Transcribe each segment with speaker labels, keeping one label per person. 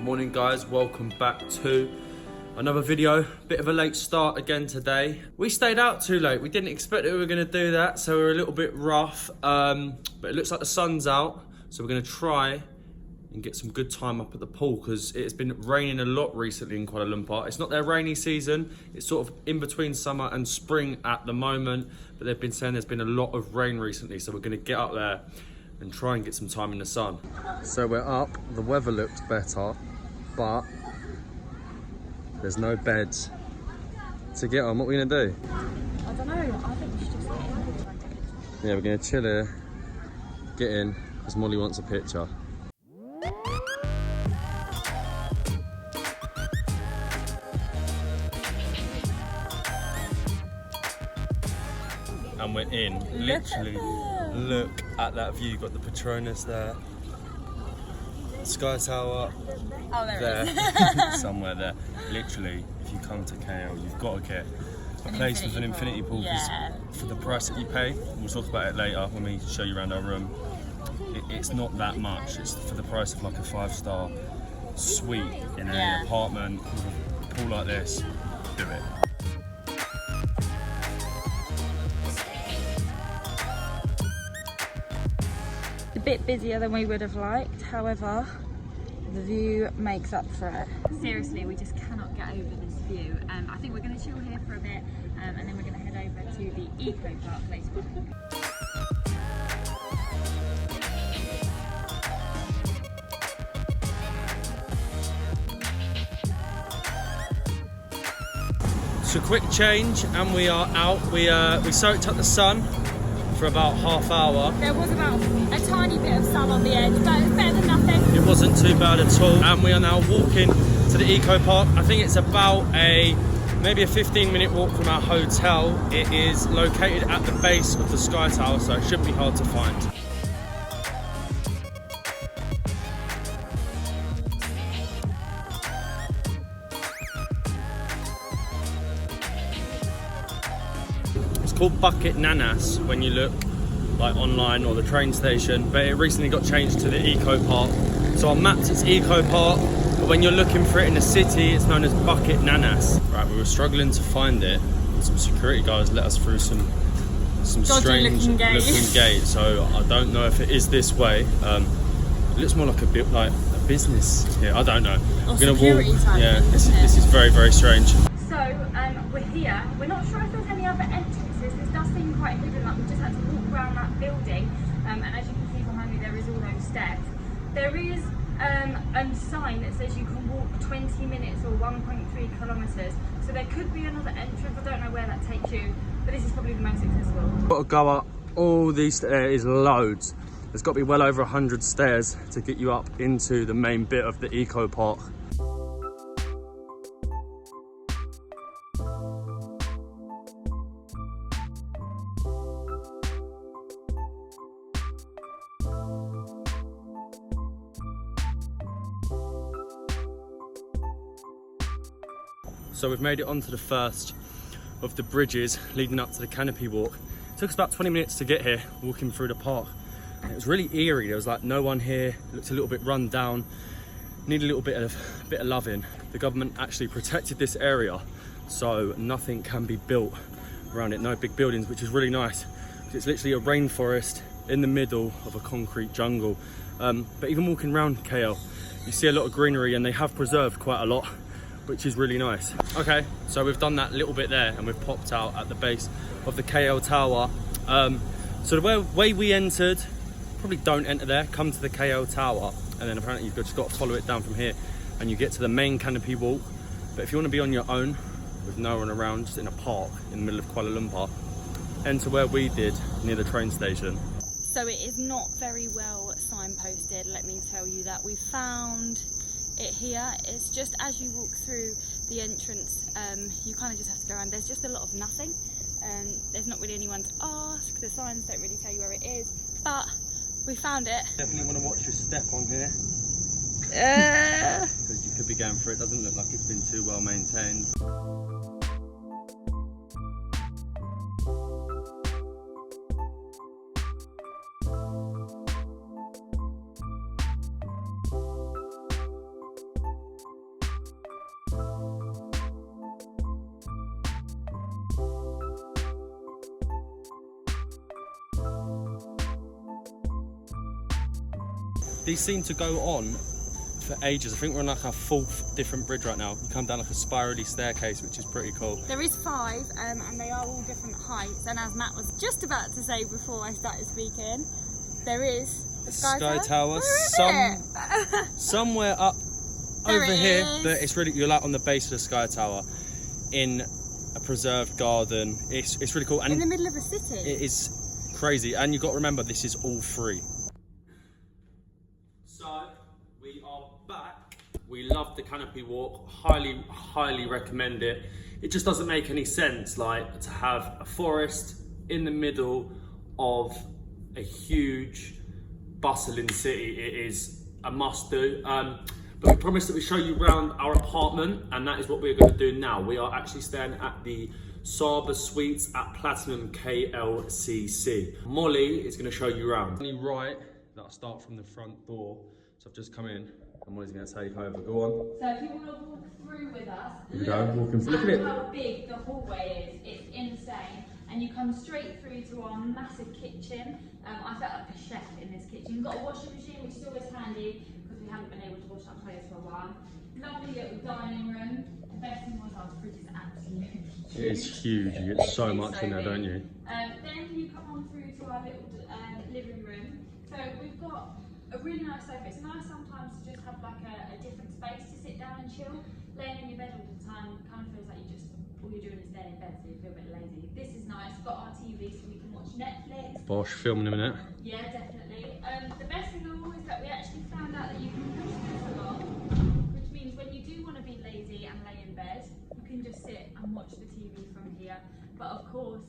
Speaker 1: Morning guys, welcome back to another video. Bit of a late start again today. We stayed out too late. We didn't expect that we were going to do that, so we're a little bit rough. But it looks like the sun's out, so we're going to try and get some good time up at the pool because it's been raining a lot recently in Kuala Lumpur. It's not their rainy season. It's sort of in between summer and spring at the moment, but they've been saying there's been a lot of rain recently, so we're going to get up there and try and get some time in the sun. So we're up, the weather looks better, but there's no beds to get on. What are we gonna do?
Speaker 2: I don't know, I think we should just get in.
Speaker 1: Yeah, we're gonna chill here, get in, because Molly wants a picture. And we're in, literally, look at that view. Got the Petronas there, Sky Tower,
Speaker 2: oh, there
Speaker 1: it is. Somewhere there. Literally, if you come to KL, you've got to get a place with an infinity pool, because for the price that you pay, we'll talk about it later when we show you around our room, it's not that much. It's for the price of like a 5-star suite in an apartment with a pool like this. Do it.
Speaker 2: A bit busier than we would have liked, however, the view makes up for it. Seriously, we just cannot get over this view. I think we're going to chill here for a bit, and then we're going to head over to the Eco Park later on.
Speaker 1: So quick change, and we are out. We soaked up the sun for about half hour.
Speaker 2: There was about a tiny bit of sun on the edge, but it's better than nothing.
Speaker 1: It wasn't too bad at all. And we are now walking to the Eco Park. I think it's about maybe a 15-minute walk from our hotel. It is located at the base of the Sky Tower, so it shouldn't be hard to find. It's called Bucket Nanas when you look like online or the train station, but it recently got changed to the Eco Park. So on maps it's Eco Park, but when you're looking for it in the city, it's known as Bucket Nanas. Right, we were struggling to find it. Some security guys let us through some strange looking gate. So I don't know if it is this way. It looks more like a bit like a business here. I don't know.
Speaker 2: We're gonna walk.
Speaker 1: Yeah, this is very, very strange.
Speaker 2: So we're here. We're not sure if there's any other entrances. This does seem quite hidden. Like we just had to walk around that building, and as you can see behind me, there is all those steps. There is a sign that says you can walk 20 minutes or 1.3 kilometers. So there could be another entrance. I don't know where that takes you, but this is probably the most accessible.
Speaker 1: Got to go up all these stairs, loads. There's got to be well over 100 stairs to get you up into the main bit of the Eco Park. So we've made it onto the first of the bridges leading up to the Canopy Walk. It took us about 20 minutes to get here, walking through the park. And it was really eerie. There was like no one here. It looked a little bit run down. Needed a little bit of loving. The government actually protected this area, so nothing can be built around it. No big buildings, which is really nice. It's literally a rainforest in the middle of a concrete jungle. But even walking around KL, you see a lot of greenery, and they have preserved quite a lot, which is really nice. Okay, so we've done that little bit there, and we've popped out at the base of the KL Tower. So the way we entered, probably don't enter there, come to the KL Tower, and then apparently you've just got to follow it down from here, and you get to the main Canopy Walk. But if you want to be on your own, with no one around, just in a park in the middle of Kuala Lumpur, enter where we did, near the train station.
Speaker 2: So it is not very well signposted, let me tell you that. We found it here. It's just as you walk through the entrance, you kind of just have to go around. There's just a lot of nothing. There's not really anyone to ask. The signs don't really tell you where it is, but we found it.
Speaker 1: Definitely want to watch your step on here, because you could be going for it. Doesn't look like it's been too well maintained. these seem to go on for ages. I think we're on like our 4th different bridge right now. You come down like a spirally staircase, which is pretty cool.
Speaker 2: There is 5, and they are all different heights. And as Matt was just about to say before I started speaking, there is the Sky Tower. Where is it?
Speaker 1: Somewhere up over here, but it's really, you're like on the base of the Sky Tower in a preserved garden. It's really cool. And
Speaker 2: in the middle of a city.
Speaker 1: It is crazy. And you've got to remember, this is all free. So, we are back. We love the Canopy Walk. Highly recommend it. It just doesn't make any sense, like, to have a forest in the middle of a huge, bustling city. It is a must do. But we promised that we show you around our apartment, and that is what we're going to do now. We are actually staying at the Saba Suites at Platinum KLCC. Molly is going to show you around. Only right that I start from the front door. So I've just come in, and Molly's going to take over. Go on.
Speaker 2: So if you want to walk through with us,
Speaker 1: here we go. Walking through. Look at it.
Speaker 2: How big the hallway is. It's insane. And you come straight through to our massive kitchen. I felt like a chef in this kitchen. You've got a washing machine, which is always handy because we haven't been able to wash our clothes for a while. Lovely little dining room. The best thing was our fridge is absolutely huge.
Speaker 1: It is huge. You get so much in there, don't you?
Speaker 2: Then you come on through to our little living room. So we've got a really nice sofa. It's nice sometimes to just have like a different space to sit down and chill. Laying in your bed all the time kind of feels like all you're doing is staying in bed, so you feel a bit lazy. This is nice. We've got our TV so we can watch Netflix.
Speaker 1: Bosh, film in a minute.
Speaker 2: Yeah, definitely. The best thing of all is that we actually found out that you can push this along, which means when you do want to be lazy and lay in bed, you can just sit and watch the TV from here. But of course,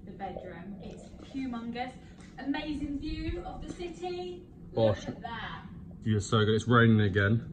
Speaker 2: the bedroom, it's humongous. Amazing view of the city.
Speaker 1: Bosh.
Speaker 2: Look at that.
Speaker 1: You're so good. It's raining again.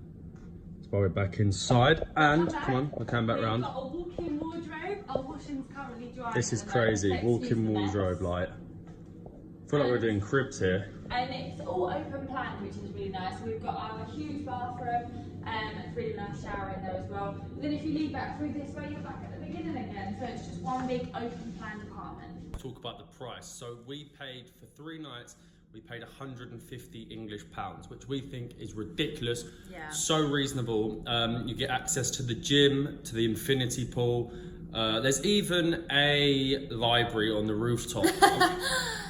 Speaker 1: That's why we're back inside. And come on, we'll come back round.
Speaker 2: We've got a walk-in wardrobe. Our washing's currently drying.
Speaker 1: This is crazy. Walk-in wardrobe, like. I feel like we're doing cribs here.
Speaker 2: And it's all open plan, which is really nice. We've got our huge bathroom and a really nice shower in there as well. But then if you leave back through this way, you're back at the beginning again. So it's just one big open plan apartment.
Speaker 1: Talk about the price. So we paid for 3 nights. We paid 150 English pounds, which we think is ridiculous. Yeah. So reasonable. You get access to the gym, to the infinity pool. There's even a library on the rooftop.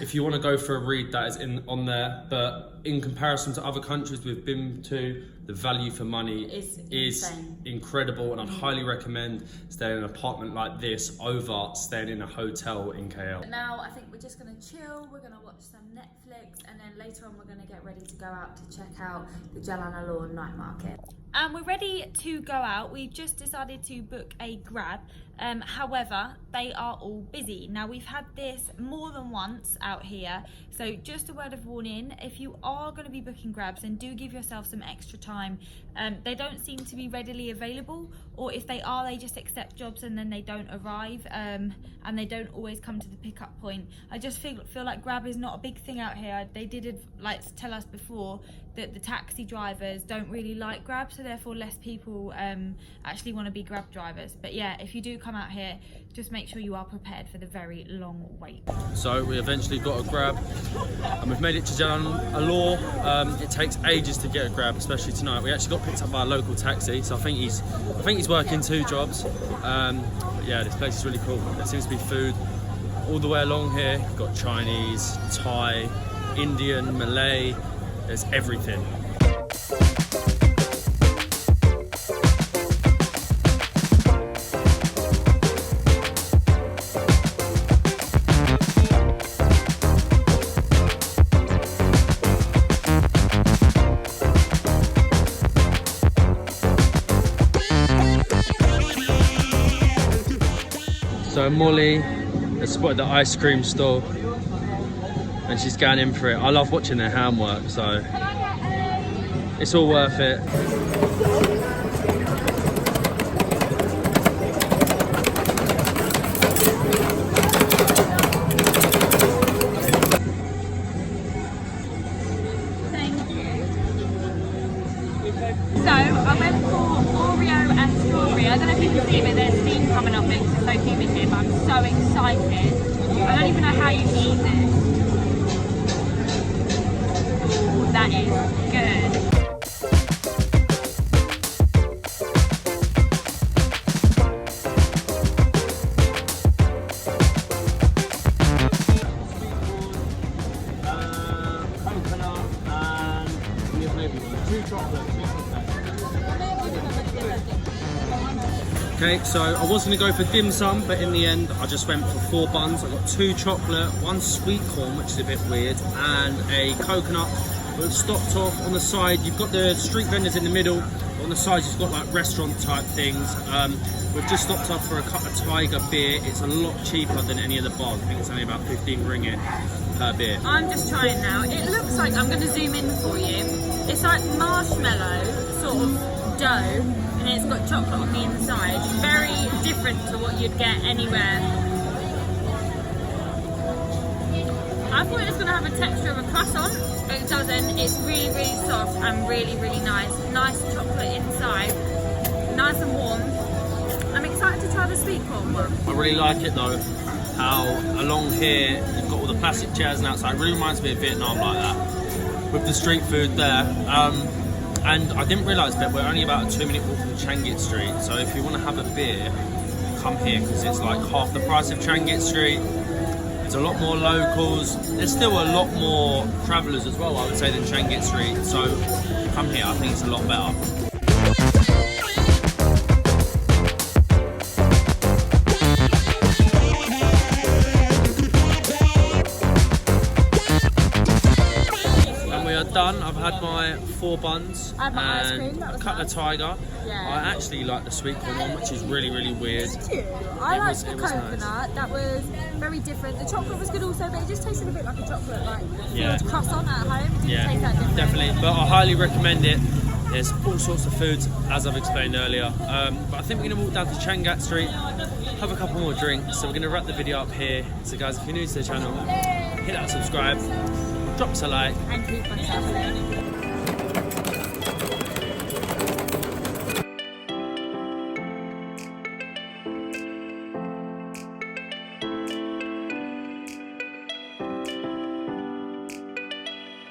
Speaker 1: If you want to go for a read, that is on there. But in comparison to other countries we've been to, the value for money is incredible, and I'd highly recommend staying in an apartment like this over staying in a hotel in KL.
Speaker 2: Now I think we're just going to chill, we're going to watch some Netflix, and then later on we're going to get ready to go out to check out the Jalan Alor night market. And we're ready to go out. We've just decided to book a Grab. However, they are all busy. Now, we've had this more than once out here. So just a word of warning, if you are going to be booking Grabs, then do give yourself some extra time. They don't seem to be readily available, or if they are, they just accept jobs and then they don't arrive, and they don't always come to the pickup point. I just feel like Grab is not a big thing out here. They did tell us before that the taxi drivers don't really like Grab, so therefore less people actually want to be Grab drivers. But yeah, if you do come out here, just make sure you are prepared for the very long wait.
Speaker 1: So we eventually got a Grab, and we've made it to Jalan Alor. It takes ages to get a Grab, especially tonight. We actually got picked up by a local taxi, so I think he's working 2 jobs. But yeah, this place is really cool. There seems to be food all the way along here. You've got Chinese, Thai, Indian, Malay. There's everything. So Molly has spotted the ice cream stall and she's going in for it. I love watching their handwork, so it's all worth it.
Speaker 2: Thank you. So I went for Oreo and strawberry. I don't know if you can see, but there's steam coming up because it's so humid here, but I'm so excited. I don't even know how you eat this. Ooh, that is good.
Speaker 1: Okay, so I was going to go for dim sum, but in the end I just went for 4 buns. I got 2 chocolate, 1 sweet corn, which is a bit weird, and a coconut. But stopped off on the side. You've got the street vendors in the middle. On the sides you've got like restaurant type things. We've just stopped off for a cup of Tiger beer. It's a lot cheaper than any of the bars. I think it's only about 15 ringgit per beer.
Speaker 2: I'm just trying now. It looks like, I'm going to zoom in for you. It's like marshmallow sort of dough, and it's got chocolate on the inside. Very different to what you'd get anywhere. I thought it was going to have a texture of a croissant, but it doesn't. It's really, really soft and really, really nice. Nice chocolate inside, nice and warm. I'm excited to try the sweet corn one.
Speaker 1: I really like it though, how along here you've got all the plastic chairs and outside. It really reminds me of Vietnam like that, with the street food there. And I didn't realise that we're only about a 2-minute walk from Changgit Street, so if you want to have a beer, come here, because it's like half the price of Changgit Street. There's a lot more locals. There's still a lot more travellers as well, I would say, than Changgit Street. So come here, I think it's a lot better. And we are done. I've had my 4 buns
Speaker 2: I had my ice cream,
Speaker 1: and
Speaker 2: that
Speaker 1: a
Speaker 2: was
Speaker 1: cut of
Speaker 2: nice.
Speaker 1: Tiger.
Speaker 2: Yeah.
Speaker 1: I actually like the sweet corn one, which is really, really weird.
Speaker 2: I
Speaker 1: It
Speaker 2: liked
Speaker 1: was-
Speaker 2: the
Speaker 1: it was
Speaker 2: coconut.
Speaker 1: nice.
Speaker 2: That was very different. The chocolate was good also, but it just tasted a bit like a chocolate, like
Speaker 1: Yeah.
Speaker 2: filled croissant at home. It didn't
Speaker 1: Yeah,
Speaker 2: taste that different.
Speaker 1: definitely. But I highly recommend it. There's all sorts of foods, as I've explained earlier. But I think we're going to walk down to Changgit Street, have a couple more drinks. So we're going to wrap the video up here. So guys, if you're new to the channel, hit that subscribe, drop us a like.
Speaker 2: And keep on traveling.